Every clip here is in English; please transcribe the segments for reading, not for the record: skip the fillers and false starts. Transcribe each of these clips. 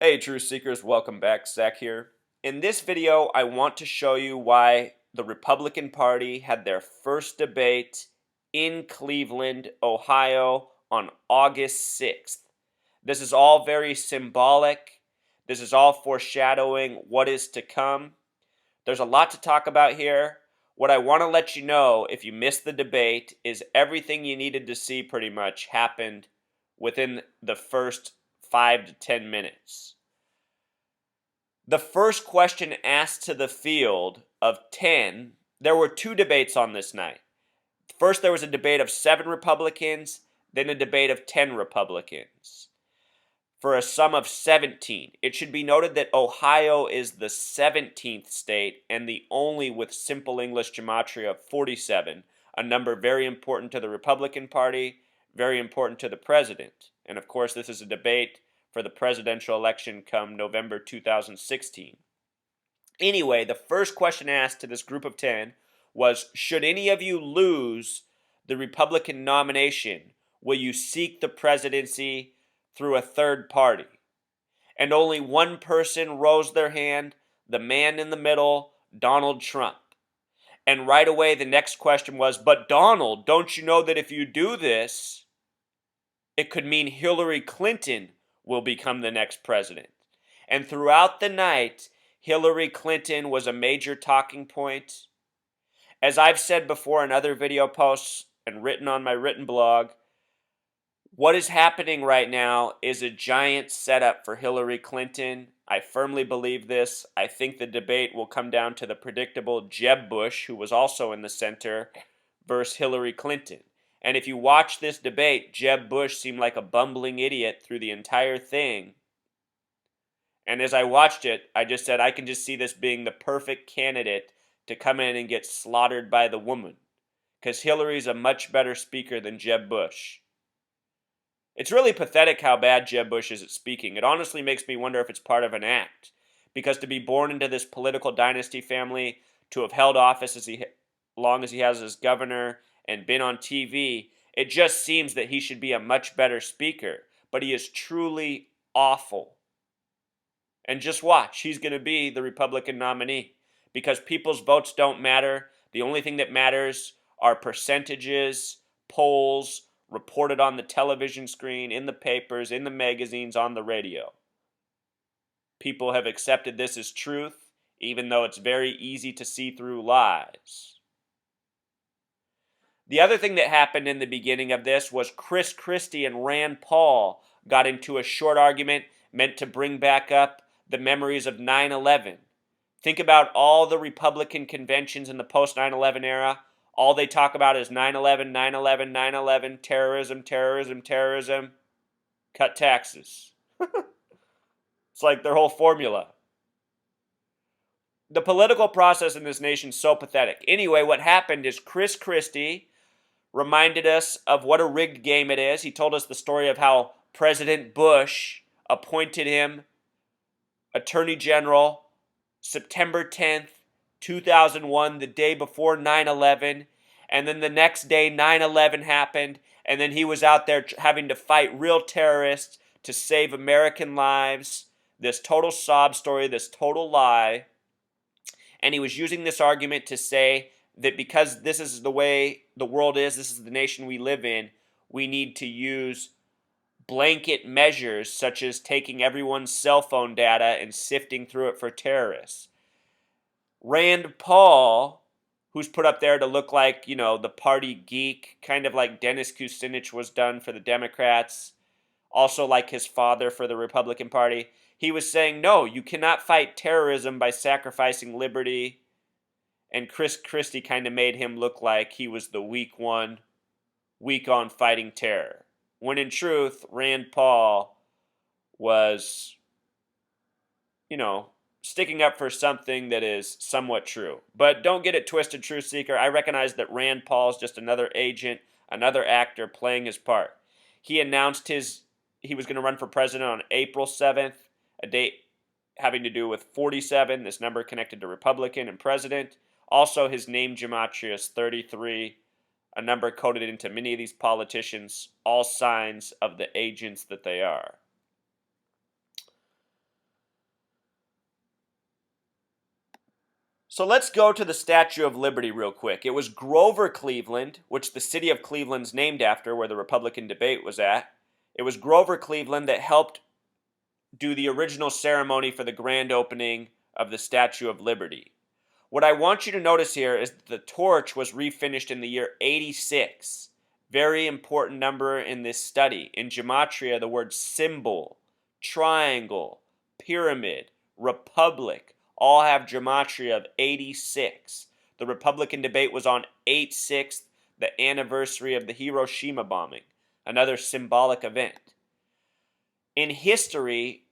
Hey Truth Seekers, welcome back. Zach here. In this video, I want to show you why the Republican Party had their first debate in Cleveland, Ohio on August 6th. This is all very symbolic. This is all foreshadowing what is to come. There's a lot to talk about here. What I want to let you know, if you missed the debate, is everything you needed to see pretty much happened within the first 5 to 10 minutes. The first question asked to the field of 10, there were two debates on this night. First, there was a debate of 7 Republicans, then a debate of 10 Republicans, for a sum of 17. It should be noted that Ohio is the 17th state and the only with simple English gematria of 47, a number very important to the Republican Party, very important to the president. And of course, this is a debate for the presidential election come November 2016. Anyway, the first question asked to this group of 10 was, should any of you lose the Republican nomination, will you seek the presidency through a third party? And only one person rose their hand, the man in the middle, Donald Trump. And right away the next question was, but Donald, don't you know that if you do this, it could mean Hillary Clinton will become the next president? And throughout the night, Hillary Clinton was a major talking point. As I've said before in other video posts and written on my written blog, what is happening right now is a giant setup for Hillary Clinton. I firmly believe this. I think the debate will come down to the predictable Jeb Bush, who was also in the center, versus Hillary Clinton. And if you watch this debate, Jeb Bush seemed like a bumbling idiot through the entire thing. And as I watched it, I just said I can just see this being the perfect candidate to come in and get slaughtered by the woman. Because Hillary's a much better speaker than Jeb Bush. It's really pathetic how bad Jeb Bush is at speaking. It honestly makes me wonder if it's part of an act. Because to be born into this political dynasty family, to have held office as long as he has as governor and been on TV, it just seems that he should be a much better speaker. But he is truly awful. And just watch, he's going to be the Republican nominee. Because people's votes don't matter. The only thing that matters are percentages, polls, reported on the television screen, in the papers, in the magazines, on the radio. People have accepted this as truth, even though it's very easy to see through lies. The other thing that happened in the beginning of this was Chris Christie and Rand Paul got into a short argument meant to bring back up the memories of 9/11. Think about all the Republican conventions in the post-9/11 era. All they talk about is 9/11, 9/11, 9/11, terrorism, terrorism, terrorism. Cut taxes. It's like their whole formula. The political process in this nation is so pathetic. Anyway, what happened is Chris Christie reminded us of what a rigged game it is. He told us the story of how President Bush appointed him Attorney General September 10th, 2001, the day before 9/11, and then the next day 9/11 happened, and then he was out there having to fight real terrorists to save American lives. This total sob story, this total lie. And he was using this argument to say that because this is the way the world is, this is the nation we live in, we need to use blanket measures such as taking everyone's cell phone data and sifting through it for terrorists. Rand Paul, who's put up there to look like, the party geek, kind of like Dennis Kucinich was done for the Democrats, also like his father for the Republican Party, he was saying, no, you cannot fight terrorism by sacrificing liberty. And Chris Christie kind of made him look like he was the weak one, weak on fighting terror. When in truth, Rand Paul was, sticking up for something that is somewhat true. But don't get it twisted, Truth Seeker. I recognize that Rand Paul is just another agent, another actor playing his part. He announced he was going to run for president on April 7th, a date having to do with 47, this number connected to Republican and president. Also, his name gematria is 33, a number coded into many of these politicians, all signs of the agents that they are. So let's go to the Statue of Liberty real quick. It was Grover Cleveland, which the city of Cleveland's named after, where the Republican debate was at. It was Grover Cleveland that helped do the original ceremony for the grand opening of the Statue of Liberty. What I want you to notice here is that the torch was refinished in the year 86. Very important number in this study. In gematria, the words symbol, triangle, pyramid, republic all have gematria of 86. The Republican debate was on 8/6, the anniversary of the Hiroshima bombing, another symbolic event. In history,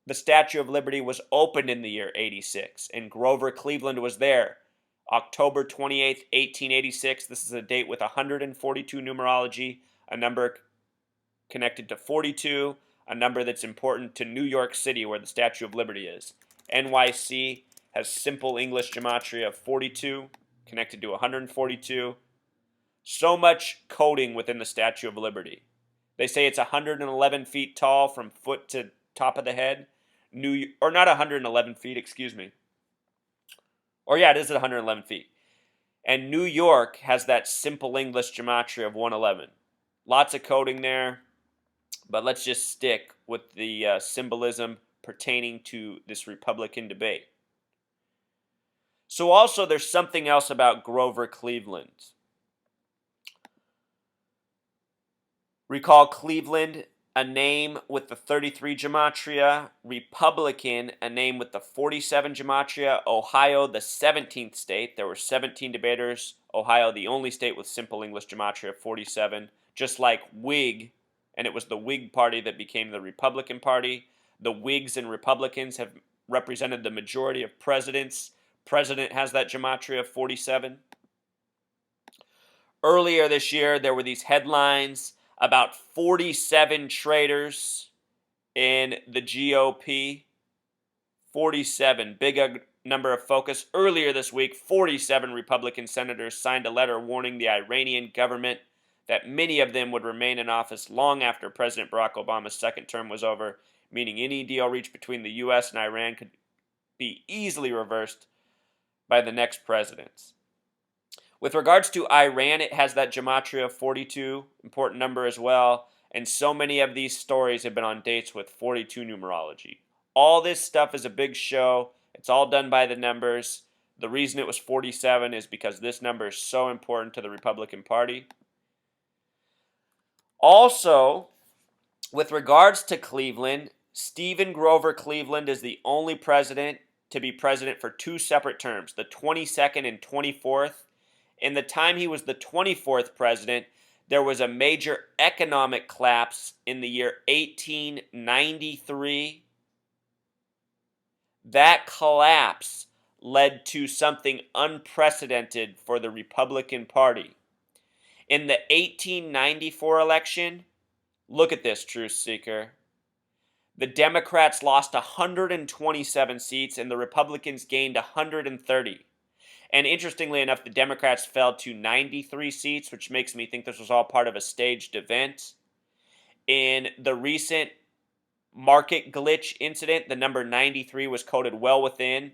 the Statue of Liberty was opened in the year 86, and Grover Cleveland was there. October 28th, 1886. This is a date with 142 numerology, a number connected to 42, a number that's important to New York City, where the Statue of Liberty is. NYC has simple English gematria of 42, connected to 142. So much coding within the Statue of Liberty. They say it's 111 feet tall from foot to top of the head. Or not 111 feet, excuse me. Or yeah, it is at 111 feet. And New York has that simple English gematria of 111. Lots of coding there, but let's just stick with the symbolism pertaining to this Republican debate. So also there's something else about Grover Cleveland. Recall Cleveland, a name with the 33 gematria, Republican, a name with the 47 gematria, Ohio, the 17th state. There were 17 debaters. Ohio, the only state with simple English gematria of 47. Just like Whig, and it was the Whig Party that became the Republican Party. The Whigs and Republicans have represented the majority of presidents. President has that gematria of 47. Earlier this year, there were these headlines about 47 traitors in the GOP. 47, big number of focus. Earlier this week, 47 Republican senators signed a letter warning the Iranian government that many of them would remain in office long after President Barack Obama's second term was over, meaning any deal reached between the U.S. and Iran could be easily reversed by the next presidents. With regards to Iran, it has that gematria of 42, important number as well, and so many of these stories have been on dates with 42 numerology. All this stuff is a big show. It's all done by the numbers. The reason it was 47 is because this number is so important to the Republican Party. Also, with regards to Cleveland, Stephen Grover Cleveland is the only president to be president for two separate terms, the 22nd and 24th. In the time he was the 24th president, there was a major economic collapse in the year 1893. That collapse led to something unprecedented for the Republican Party. In the 1894 election, look at this, truth seeker. The Democrats lost 127 seats and the Republicans gained 130. And interestingly enough, the Democrats fell to 93 seats, which makes me think this was all part of a staged event. In the recent market glitch incident, the number 93 was coded well within.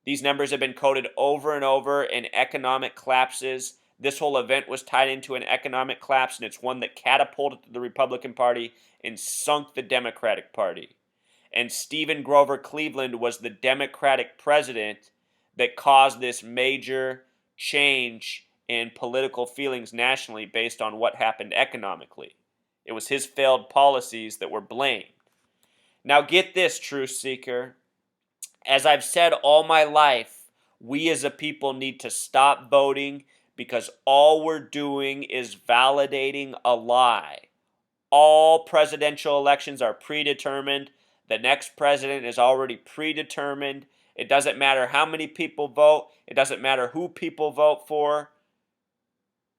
These numbers have been coded over and over in economic collapses. This whole event was tied into an economic collapse, and it's one that catapulted the Republican Party and sunk the Democratic Party. And Stephen Grover Cleveland was the Democratic president that caused this major change in political feelings nationally based on what happened economically. It was his failed policies that were blamed. Now get this, truth seeker. As I've said all my life, we as a people need to stop voting because all we're doing is validating a lie. All presidential elections are predetermined. The next president is already predetermined. It doesn't matter how many people vote. It doesn't matter who people vote for.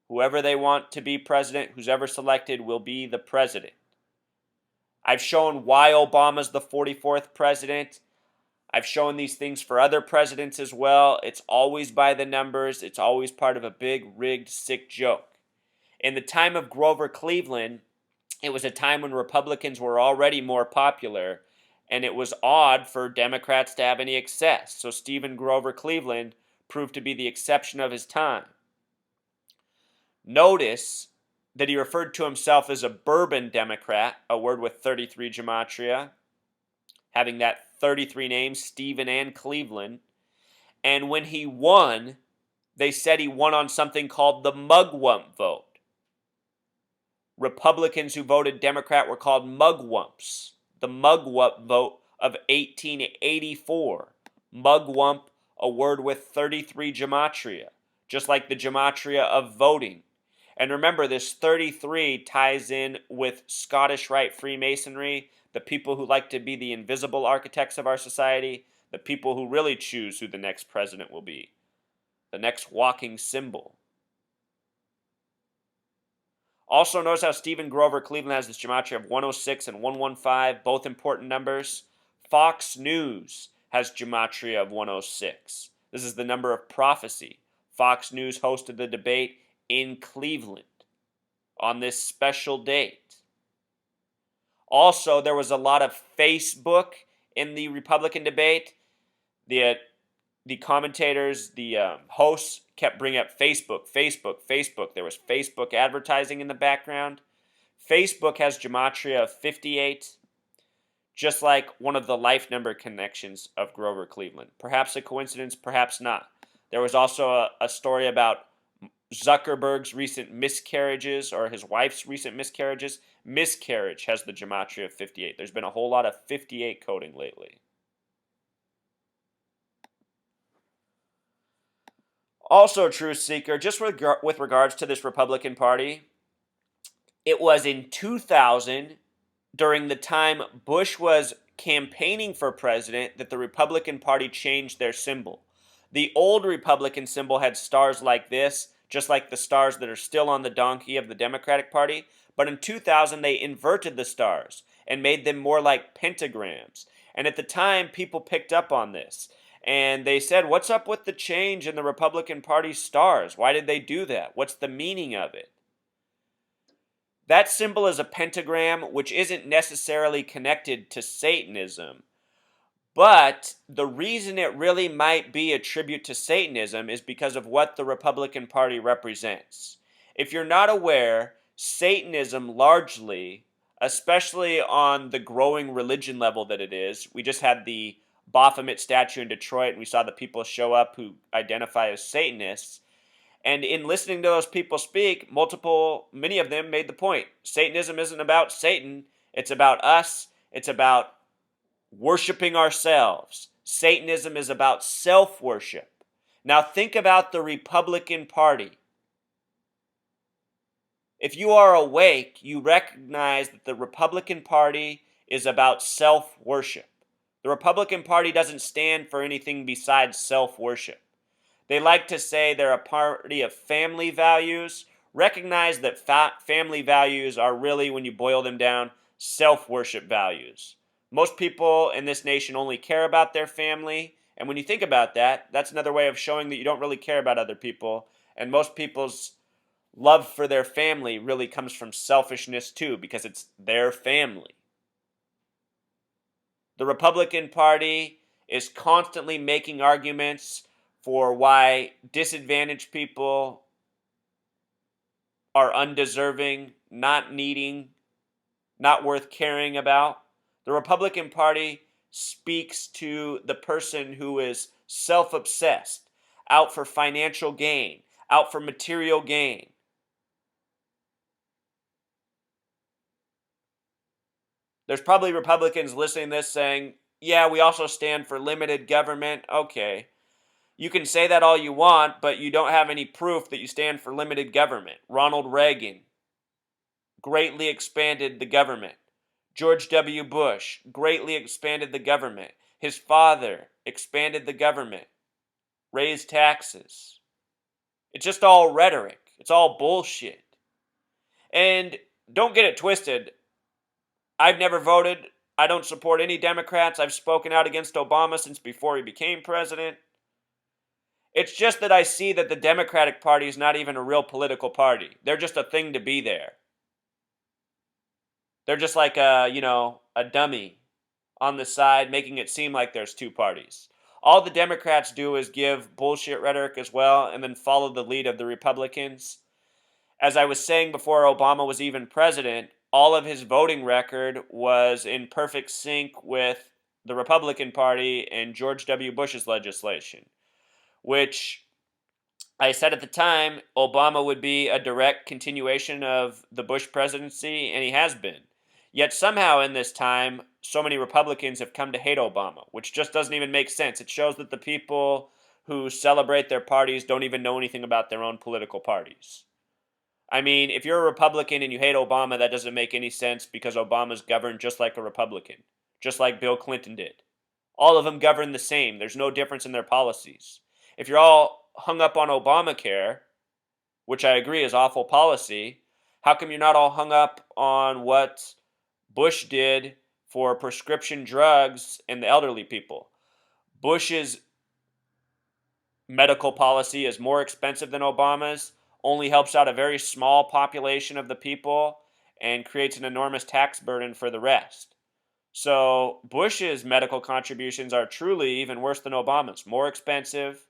Whoever they want to be president, who's ever selected, will be the president. I've shown why Obama's the 44th president. I've shown these things for other presidents as well. It's always by the numbers. It's always part of a big, rigged, sick joke. In the time of Grover Cleveland, it was a time when Republicans were already more popular, and it was odd for Democrats to have any excess. So Stephen Grover Cleveland proved to be the exception of his time. Notice that he referred to himself as a bourbon Democrat, a word with 33 gematria, having that 33 names, Stephen and Cleveland. And when he won, they said he won on something called the mugwump vote. Republicans who voted Democrat were called mugwumps. The mugwump vote of 1884. Mugwump, a word with 33 gematria, just like the gematria of voting. And remember, this 33 ties in with Scottish Rite Freemasonry, the people who like to be the invisible architects of our society, the people who really choose who the next president will be, the next walking symbol. Also, notice how Stephen Grover Cleveland has this gematria of 106 and 115, both important numbers. Fox News has gematria of 106. This is the number of prophecy. Fox News hosted the debate in Cleveland on this special date. Also, there was a lot of Facebook in the Republican debate. The commentators, the hosts kept bringing up Facebook, Facebook, Facebook. There was Facebook advertising in the background. Facebook has gematria of 58, just like one of the life number connections of Grover Cleveland. Perhaps a coincidence, perhaps not. There was also a story about Zuckerberg's recent miscarriages, or his wife's recent miscarriages. Miscarriage has the gematria of 58. There's been a whole lot of 58 coding lately. Also, Truth Seeker, just with regards to this Republican Party, it was in 2000, during the time Bush was campaigning for president, that the Republican Party changed their symbol. The old Republican symbol had stars like this, just like the stars that are still on the donkey of the Democratic Party. But in 2000, they inverted the stars and made them more like pentagrams. And at the time, people picked up on this. And they said, what's up with the change in the Republican Party's stars? Why did they do that? What's the meaning of it? That symbol is a pentagram, which isn't necessarily connected to Satanism. But the reason it really might be a tribute to Satanism is because of what the Republican Party represents. If you're not aware, Satanism largely, especially on the growing religion level that it is, we just had the Baphomet statue in Detroit, and we saw the people show up who identify as Satanists. And in listening to those people speak, many of them made the point. Satanism isn't about Satan. It's about us. It's about worshiping ourselves. Satanism is about self-worship. Now think about the Republican Party. If you are awake, you recognize that the Republican Party is about self-worship. The Republican Party doesn't stand for anything besides self-worship. They like to say they're a party of family values. Recognize that family values are really, when you boil them down, self-worship values. Most people in this nation only care about their family. And when you think about that, that's another way of showing that you don't really care about other people. And most people's love for their family really comes from selfishness too, because it's their family. The Republican Party is constantly making arguments for why disadvantaged people are undeserving, not needing, not worth caring about. The Republican Party speaks to the person who is self-obsessed, out for financial gain, out for material gain. There's probably Republicans listening to this saying, yeah, we also stand for limited government. Okay. You can say that all you want, but you don't have any proof that you stand for limited government. Ronald Reagan greatly expanded the government. George W. Bush greatly expanded the government. His father expanded the government, raised taxes. It's just all rhetoric. It's all bullshit. And don't get it twisted. I've never voted. I don't support any Democrats. I've spoken out against Obama since before he became president. It's just that I see that the Democratic Party is not even a real political party. They're just a thing to be there. They're just like a dummy. on the side, making it seem like there's two parties. All the Democrats do is give bullshit rhetoric as well and then follow the lead of the Republicans. As I was saying before Obama was even president, all of his voting record was in perfect sync with the Republican Party and George W. Bush's legislation, which I said at the time Obama would be a direct continuation of the Bush presidency, and he has been. Yet somehow in this time, so many Republicans have come to hate Obama, which just doesn't even make sense. It shows that the people who celebrate their parties don't even know anything about their own political parties. I mean, if you're a Republican and you hate Obama, that doesn't make any sense because Obama's governed just like a Republican, just like Bill Clinton did. All of them govern the same. There's no difference in their policies. If you're all hung up on Obamacare, which I agree is awful policy, how come you're not all hung up on what Bush did for prescription drugs and the elderly people? Bush's medical policy is more expensive than Obama's, only helps out a very small population of the people, and creates an enormous tax burden for the rest. So Bush's medical contributions are truly even worse than Obama's, more expensive,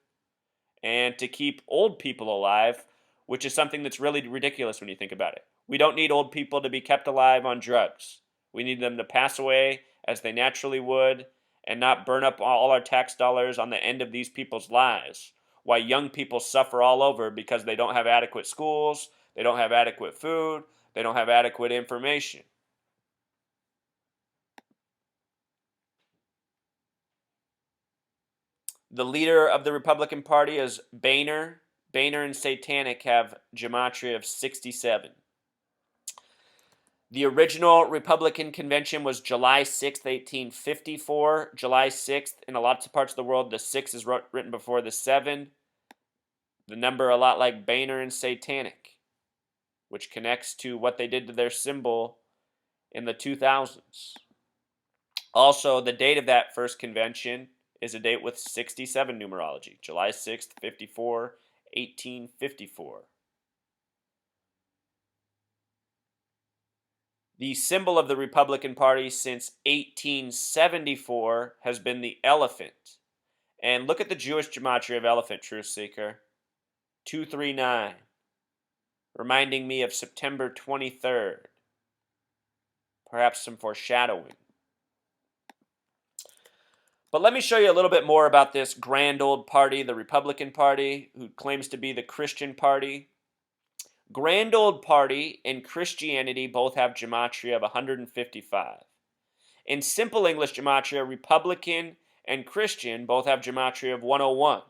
and to keep old people alive, which is something that's really ridiculous when you think about it. We don't need old people to be kept alive on drugs. We need them to pass away as they naturally would and not burn up all our tax dollars on the end of these people's lives. Why young people suffer all over because they don't have adequate schools, they don't have adequate food, they don't have adequate information. The leader of the Republican Party is Boehner. Boehner and Satanic have gematria of 67. The original Republican convention was July 6th, 1854. July 6th, in a lot of parts of the world, the 6 is written before the 7. The number a lot like Boehner and Satanic, which connects to what they did to their symbol in the 2000s. Also, the date of that first convention is a date with 67 numerology. July 6th, 54, 1854. The symbol of the Republican Party since 1874 has been the elephant. And look at the Jewish gematria of elephant, Truth Seeker. 239. Reminding me of September 23rd. Perhaps some foreshadowing. But let me show you a little bit more about this grand old party, the Republican Party, who claims to be the Christian party. Grand old party and Christianity both have gematria of 155. In simple English gematria, Republican and Christian both have gematria of 101.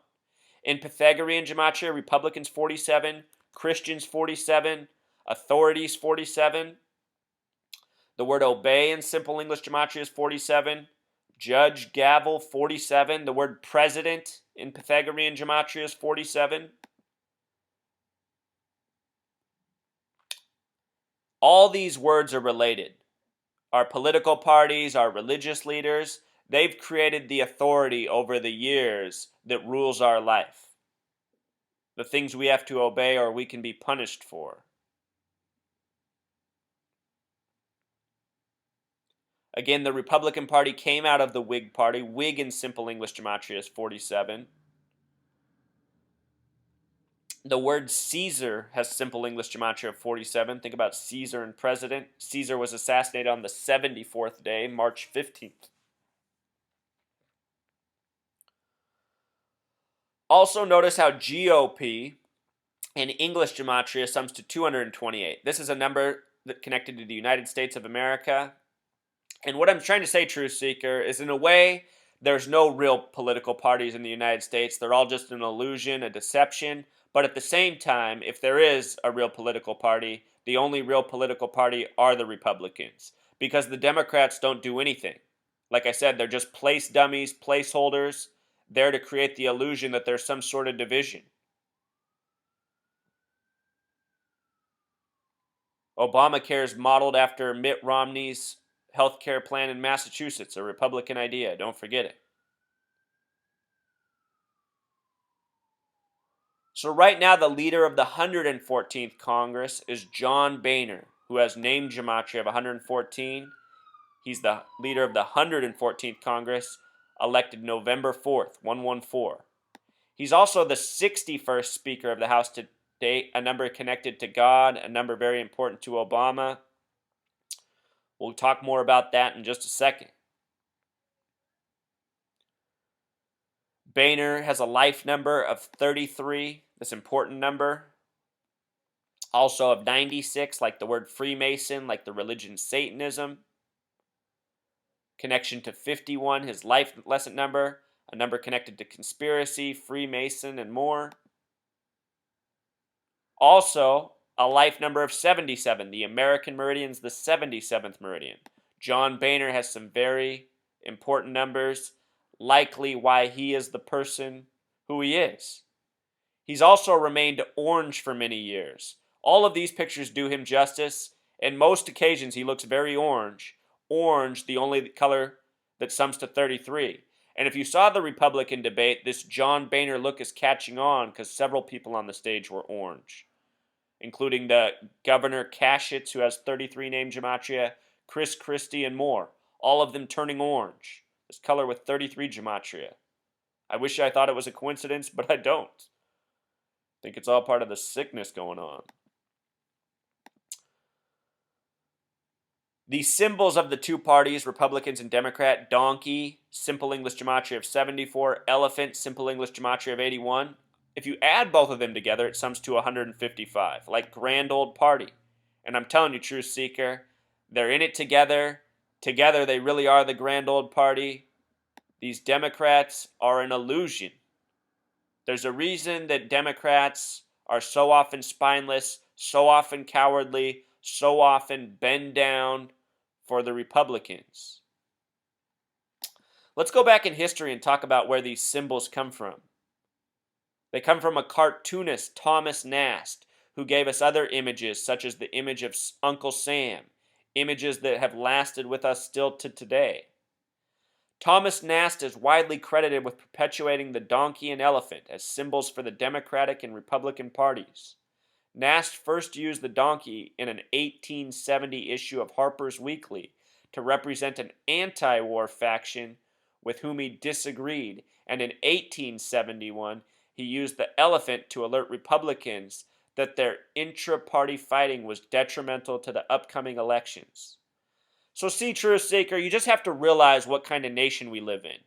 In Pythagorean gematria, Republicans 47, Christians 47, authorities 47. The word obey in simple English gematria is 47. Judge, gavel, 47. The word president in Pythagorean gematria is 47. All these words are related. Our political parties, our religious leaders, they've created the authority over the years that rules our life. The things we have to obey or we can be punished for. Again, the Republican Party came out of the Whig Party. Whig in simple English gematria is 47. The word Caesar has simple English gematria of 47. Think about Caesar and president. Caesar was assassinated on the 74th day, March 15th. Also notice how GOP in English gematria sums to 228. This is a number that connected to the United States of America. And what I'm trying to say, Truth Seeker, is in a way, there's no real political parties in the United States. They're all just an illusion, a deception. But at the same time, if there is a real political party, the only real political party are the Republicans. Because the Democrats don't do anything. Like I said, they're just place dummies, placeholders, there to create the illusion that there's some sort of division. Obamacare is modeled after Mitt Romney's health care plan in Massachusetts, a Republican idea. Don't forget it. So right now, the leader of the 114th Congress is John Boehner, who has name gematria of 114. He's the leader of the 114th Congress, elected November 4th, 114. He's also the 61st Speaker of the House to date, a number connected to God, a number very important to Obama. We'll talk more about that in just a second. Boehner has a life number of 33, this important number. Also of 96, like the word Freemason, like the religion Satanism. Connection to 51, his life lesson number, a number connected to conspiracy, Freemason, and more. Also, a life number of 77. The American meridian's the 77th meridian. John Boehner has some very important numbers, likely why he is the person who he is. He's also remained orange for many years. All of these pictures do him justice. In most occasions, he looks very orange. Orange, the only color that sums to 33. And if you saw the Republican debate, this John Boehner look is catching on because several people on the stage were orange, including the Governor Kasich, who has 33 name gematria, Chris Christie, and more. All of them turning orange. This color with 33 gematria. I wish I thought it was a coincidence, but I don't. I think it's all part of the sickness going on. The symbols of the two parties, Republicans and Democrat: donkey, simple English gematria of 74, elephant, simple English gematria of 81. If you add both of them together, it sums to 155, like grand old party. And I'm telling you, Truth Seeker, they're in it together. Together, they really are the grand old party. These Democrats are an illusion. There's a reason that Democrats are so often spineless, so often cowardly, so often bend down for the Republicans. Let's go back in history and talk about where these symbols come from. They come from a cartoonist, Thomas Nast, who gave us other images, such as the image of Uncle Sam, images that have lasted with us still to today. Thomas Nast is widely credited with perpetuating the donkey and elephant as symbols for the Democratic and Republican parties. Nast first used the donkey in an 1870 issue of Harper's Weekly to represent an anti-war faction with whom he disagreed, and in 1871 he used the elephant to alert Republicans that their intra-party fighting was detrimental to the upcoming elections. So see, Truth Seeker, you just have to realize what kind of nation we live in.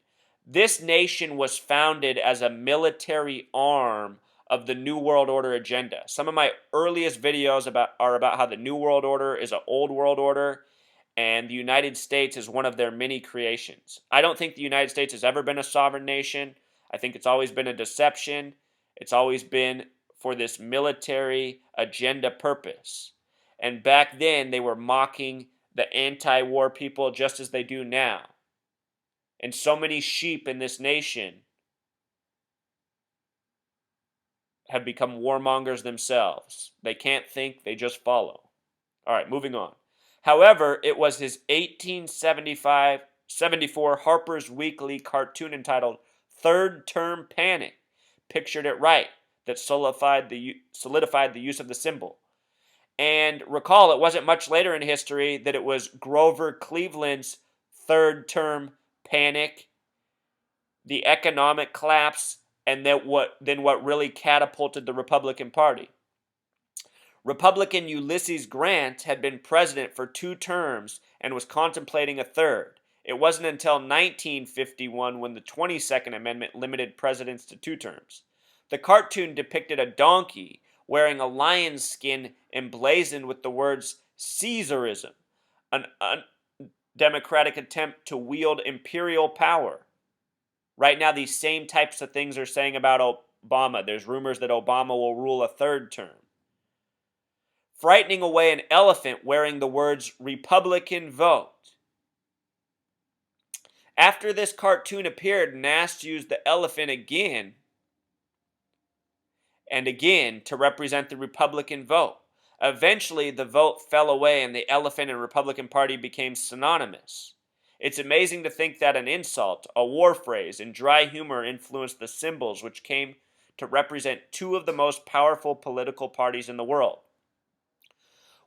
This nation was founded as a military arm of the New World Order agenda. Some of my earliest videos are about how the New World Order is an old world order, and the United States is one of their many creations. I don't think the United States has ever been a sovereign nation. I think it's always been a deception. It's always been for this military agenda purpose. And back then, they were mocking the anti-war people just as they do now. And so many sheep in this nation have become warmongers themselves. They can't think, they just follow. All right, moving on. However, it was his 1874 Harper's Weekly cartoon entitled Third Term Panic, pictured it right, that solidified the use of the symbol. And recall, it wasn't much later in history that it was Grover Cleveland's third term panic, the economic collapse, and then what really catapulted the Republican Party. Republican Ulysses Grant had been president for 2 terms and was contemplating a third. It wasn't until 1951 when the 22nd Amendment limited presidents to 2 terms. The cartoon depicted a donkey wearing a lion's skin emblazoned with the words Caesarism, an undemocratic attempt to wield imperial power. Right now, these same types of things are saying about Obama. There's rumors that Obama will rule a 3rd term. Frightening away an elephant wearing the words Republican vote. After this cartoon appeared, Nast used the elephant again and again to represent the Republican vote. Eventually, the vote fell away and the elephant and Republican Party became synonymous. It's amazing to think that an insult, a war phrase, and dry humor influenced the symbols which came to represent 2 of the most powerful political parties in the world.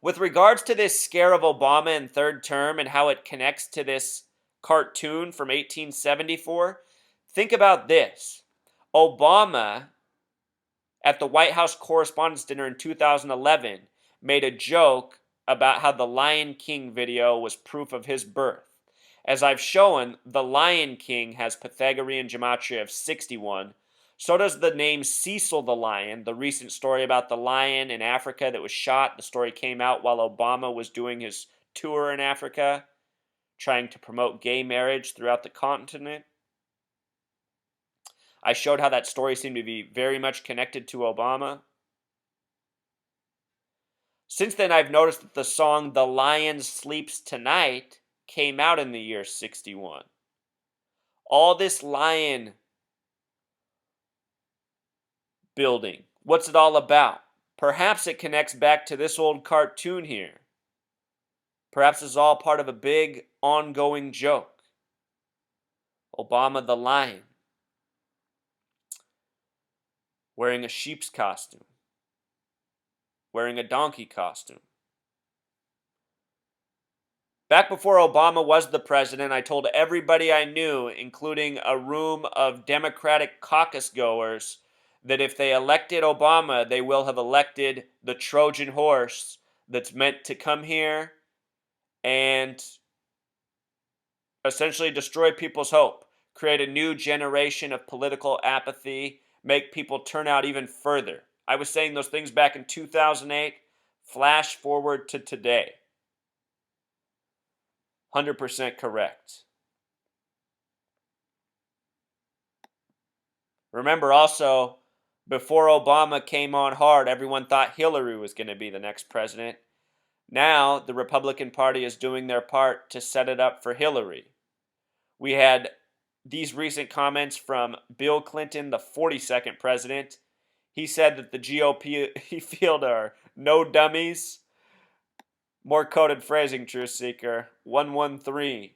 With regards to this scare of Obama in third term and how it connects to this cartoon from 1874, think about this. Obama, at the White House Correspondents' Dinner in 2011, made a joke about how the Lion King video was proof of his birth. As I've shown, the Lion King has Pythagorean gematria of 61. So does the name Cecil the Lion, the recent story about the lion in Africa that was shot. The story came out while Obama was doing his tour in Africa, trying to promote gay marriage throughout the continent. I showed how that story seemed to be very much connected to Obama. Since then, I've noticed that the song The Lion Sleeps Tonight came out in the year 61. All this lion building, what's it all about? Perhaps it connects back to this old cartoon here. Perhaps it's all part of a big ongoing joke. Obama the lion, wearing a sheep's costume, wearing a donkey costume. Back before Obama was the president, I told everybody I knew, including a room of Democratic caucus goers, that if they elected Obama, they will have elected the Trojan horse that's meant to come here and essentially destroy people's hope, create a new generation of political apathy, make people turn out even further. I was saying those things back in 2008. Flash forward to today. 100% correct. Remember also, before Obama came on hard, everyone thought Hillary was going to be the next president. Now, the Republican Party is doing their part to set it up for Hillary. We had these recent comments from Bill Clinton, the 42nd president. He said that the GOP field are no dummies. More coded phrasing, Truth Seeker. 113.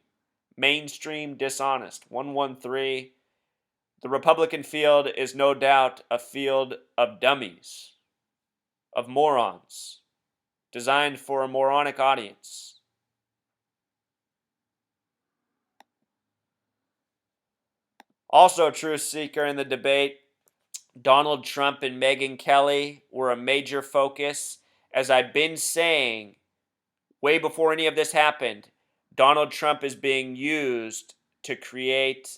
Mainstream dishonest. 113. The Republican field is no doubt a field of dummies, of morons, designed for a moronic audience. Also, Truth Seeker, in the debate, Donald Trump and Megyn Kelly were a major focus. As I've been saying, way before any of this happened, Donald Trump is being used to create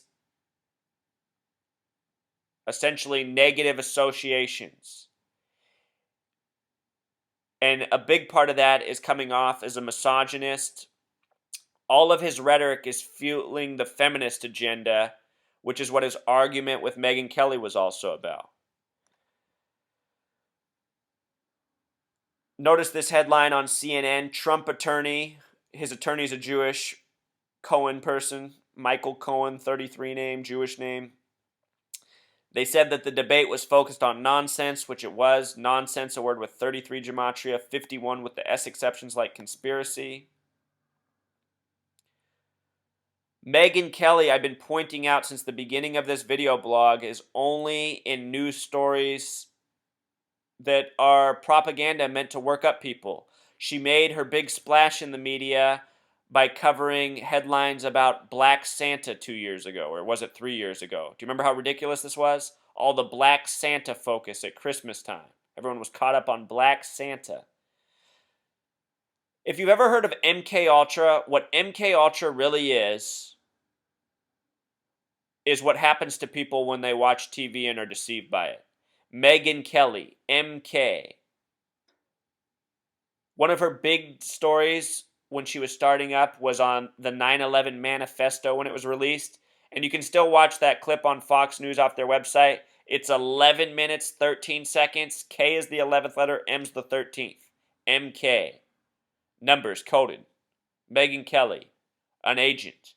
essentially negative associations. And a big part of that is coming off as a misogynist. All of his rhetoric is fueling the feminist agenda, which is what his argument with Megyn Kelly was also about. Notice this headline on CNN, Trump attorney, his attorney's a Jewish Cohen person, Michael Cohen, 33 name, Jewish name. They said that the debate was focused on nonsense, which it was. Nonsense, a word with 33 gematria, 51 with the S exceptions like conspiracy. Megyn Kelly, I've been pointing out since the beginning of this video blog, is only in news stories that are propaganda meant to work up people. She made her big splash in the media by covering headlines about Black Santa 2 years ago, or was it 3 years ago? Do you remember how ridiculous this was? All the Black Santa focus at Christmas time. Everyone was caught up on Black Santa. If you've ever heard of MK Ultra, what MK Ultra really is what happens to people when they watch TV and are deceived by it. Megyn Kelly, MK. One of her big stories when she was starting up was on the 9/11 manifesto when it was released. And you can still watch that clip on Fox News off their website. It's 11 minutes, 13 seconds. K is the 11th letter, M's the 13th. MK. Numbers coded. Megyn Kelly, an agent.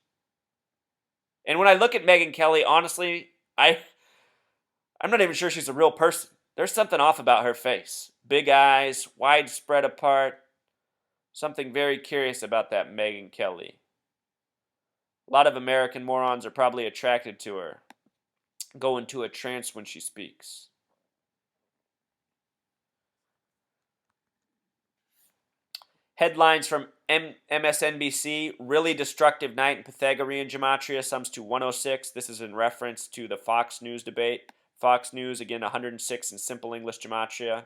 And when I look at Megyn Kelly, honestly, I'm not even sure she's a real person. There's something off about her face. Big eyes, wide spread apart. Something very curious about that Megyn Kelly. A lot of American morons are probably attracted to her. Go into a trance when she speaks. Headlines from MSNBC, really destructive night in Pythagorean gematria, sums to 106. This is in reference to the Fox News debate. Fox News, again, 106 in simple English gematria.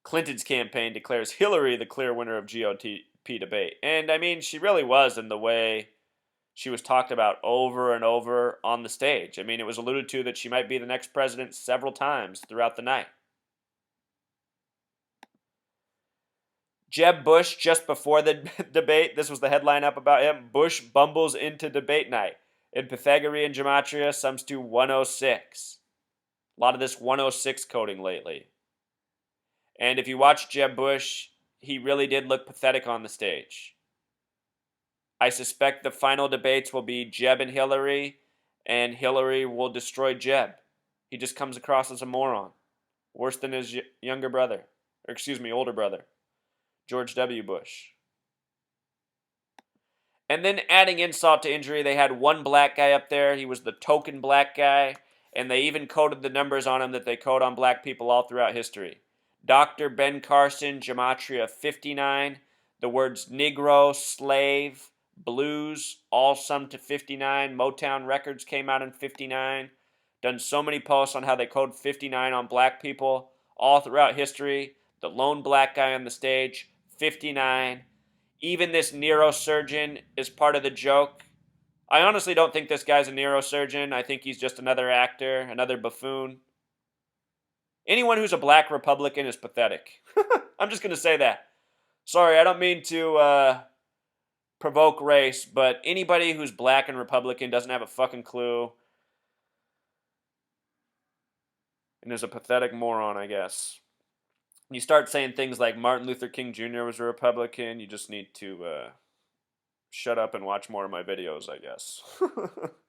Clinton's campaign declares Hillary the clear winner of GOP debate. And I mean, she really was in the way she was talked about over and over on the stage. I mean, it was alluded to that she might be the next president several times throughout the night. Jeb Bush, just before the debate, this was the headline up about him. Bush bumbles into debate night. In Pythagorean gematria, sums to 106. A lot of this 106 coding lately. And if you watch Jeb Bush, he really did look pathetic on the stage. I suspect the final debates will be Jeb and Hillary will destroy Jeb. He just comes across as a moron. Worse than his older brother, George W. Bush. And then adding insult to injury, they had one black guy up there. He was the token black guy. And they even coded the numbers on him that they code on black people all throughout history. Dr. Ben Carson, gematria 59. The words Negro, slave, blues, all summed to 59. Motown Records came out in 59. Done so many posts on how they code 59 on black people all throughout history. The lone black guy on the stage, 59. Even this neurosurgeon is part of the joke. I honestly don't think this guy's a neurosurgeon. I think he's just another actor, another buffoon. Anyone who's a black Republican is pathetic. I'm just going to say that. Sorry, I don't mean to provoke race, but anybody who's black and Republican doesn't have a fucking clue and is a pathetic moron, I guess. You start saying things like Martin Luther King Jr. was a Republican, you just need to shut up and watch more of my videos, I guess.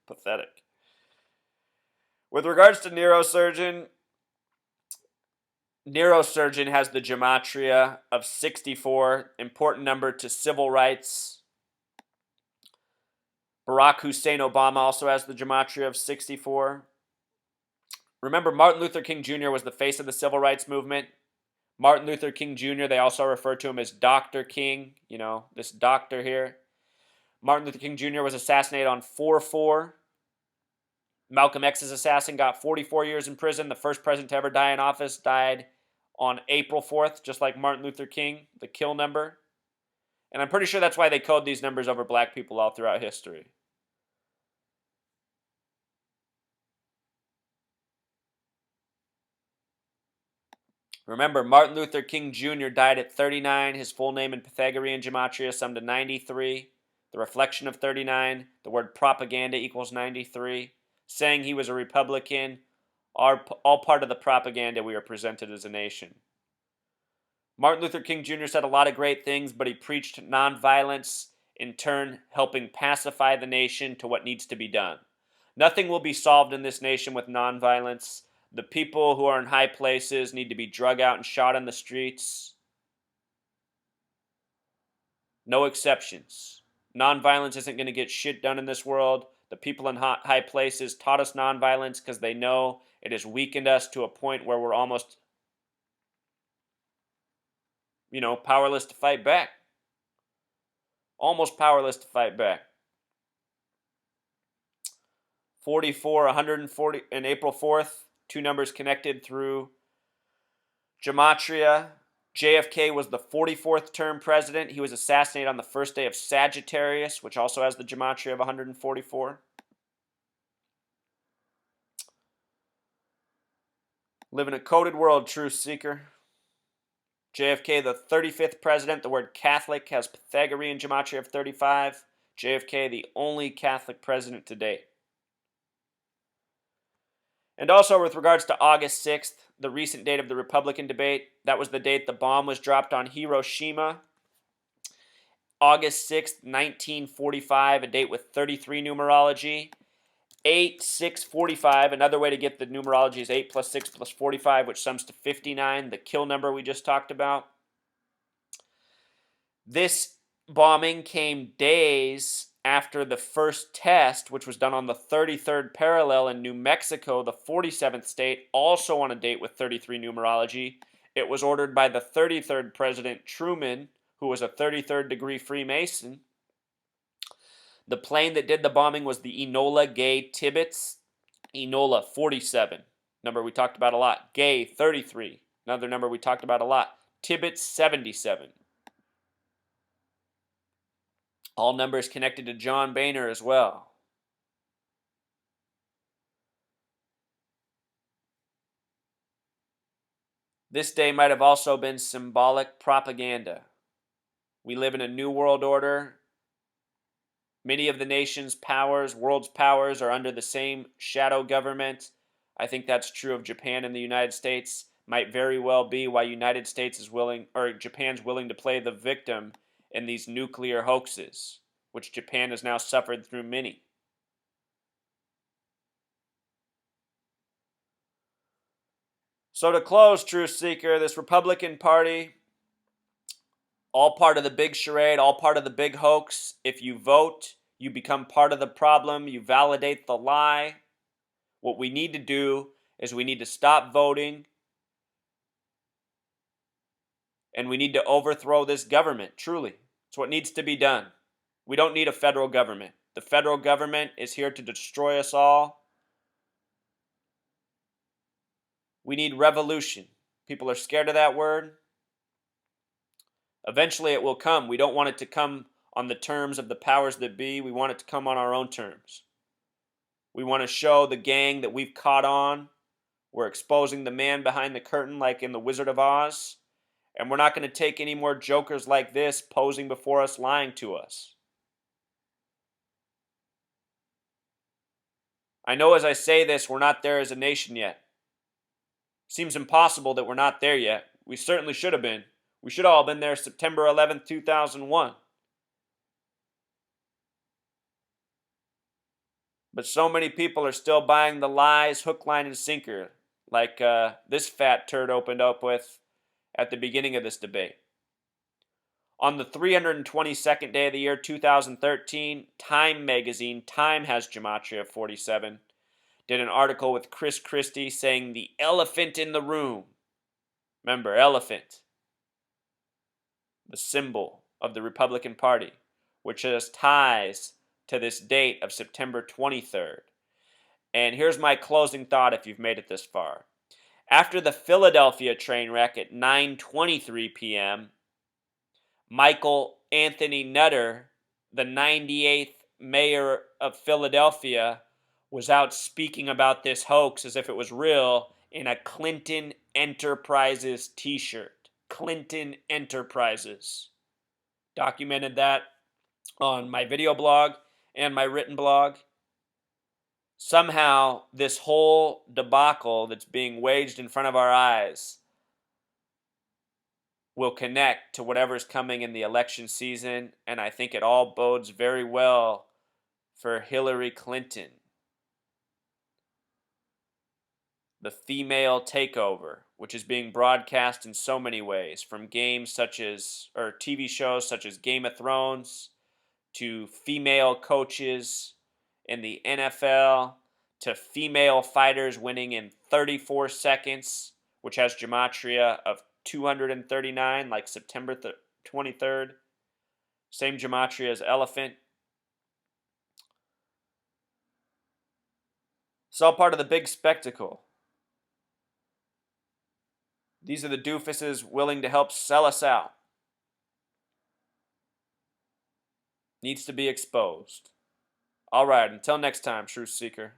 Pathetic. With regards to neurosurgeon has the gematria of 64, important number to civil rights. Barack Hussein Obama also has the gematria of 64. Remember, Martin Luther King Jr. was the face of the civil rights movement. Martin Luther King Jr., they also refer to him as Dr. King, this doctor here. Martin Luther King Jr. was assassinated on 4/4. Malcolm X's assassin got 44 years in prison. The first president to ever die in office died on April 4th, just like Martin Luther King, the kill number. And I'm pretty sure that's why they code these numbers over black people all throughout history. Remember, Martin Luther King Jr. died at 39. His full name in Pythagorean gematria summed to 93. The reflection of 39. The word propaganda equals 93. Saying he was a Republican, all part of the propaganda we are presented as a nation. Martin Luther King Jr. said a lot of great things, but he preached nonviolence, in turn helping pacify the nation to what needs to be done. Nothing will be solved in this nation with nonviolence. The people who are in high places need to be drug out and shot in the streets. No exceptions. Nonviolence isn't going to get shit done in this world. The people in high places taught us nonviolence because they know it has weakened us to a point where we're almost, powerless to fight back. Almost powerless to fight back. 44, 140, and April 4th, two numbers connected through gematria. JFK was the 44th term president. He was assassinated on the first day of Sagittarius, which also has the gematria of 144. Live in a coded world, truth seeker. JFK, the 35th president. The word Catholic has Pythagorean gematria of 35. JFK, the only Catholic president to date. And also with regards to August 6th, the recent date of the Republican debate, that was the date the bomb was dropped on Hiroshima. August 6th, 1945, a date with 33 numerology. 8, 6, 45, another way to get the numerology is 8 plus 6 plus 45, which sums to 59, the kill number we just talked about. This bombing came days after the first test, which was done on the 33rd parallel in New Mexico, the 47th state, also on a date with 33 numerology. It was ordered by the 33rd President Truman, who was a 33rd degree Freemason. The plane that did the bombing was the Enola Gay Tibbets. Enola 47, number we talked about a lot. Gay 33, another number we talked about a lot. Tibbets 77. All numbers connected to John Boehner as well. This day might have also been symbolic propaganda. We live in a new world order. Many of the world's powers, are under the same shadow government. I think that's true of Japan and the United States. Might very well be why Japan's willing to play the victim in these nuclear hoaxes, which Japan has now suffered through many. So to close, Truth Seeker, this Republican Party, all part of the big charade, all part of the big hoax. If you vote, you become part of the problem. You validate the lie. What we need to do is we need to stop voting, and we need to overthrow this government, truly. It's what needs to be done. We don't need a federal government. The federal government is here to destroy us all. We need revolution. People are scared of that word. Eventually it will come. We don't want it to come on the terms of the powers that be. We want it to come on our own terms. We want to show the gang that we've caught on. We're exposing the man behind the curtain like in The Wizard of Oz. And we're not going to take any more jokers like this posing before us, lying to us. I know as I say this, we're not there as a nation yet. Seems impossible that we're not there yet. We certainly should have been. We should all have been there September 11th, 2001. But so many people are still buying the lies hook, line, and sinker, like this fat turd opened up with at the beginning of this debate. On the 322nd day of the year 2013, Time magazine, Time has Gematria 47, did an article with Chris Christie saying the elephant in the room. Remember, elephant, the symbol of the Republican Party, which has ties to this date of September 23rd. And here's my closing thought if you've made it this far. After the Philadelphia train wreck at 9:23 p.m., Michael Anthony Nutter, the 98th mayor of Philadelphia, was out speaking about this hoax as if it was real in a Clinton Enterprises t-shirt. Clinton Enterprises. Documented that on my video blog and my written blog. Somehow, this whole debacle that's being waged in front of our eyes will connect to whatever's coming in the election season, and I think it all bodes very well for Hillary Clinton. The female takeover, which is being broadcast in so many ways, from games such as, or TV shows such as Game of Thrones, to female coaches in the NFL, to female fighters winning in 34 seconds, which has gematria of 239, like September 23rd. Same gematria as elephant. It's all part of the big spectacle. These are the doofuses willing to help sell us out. Needs to be exposed. All right, until next time, Truth Seeker.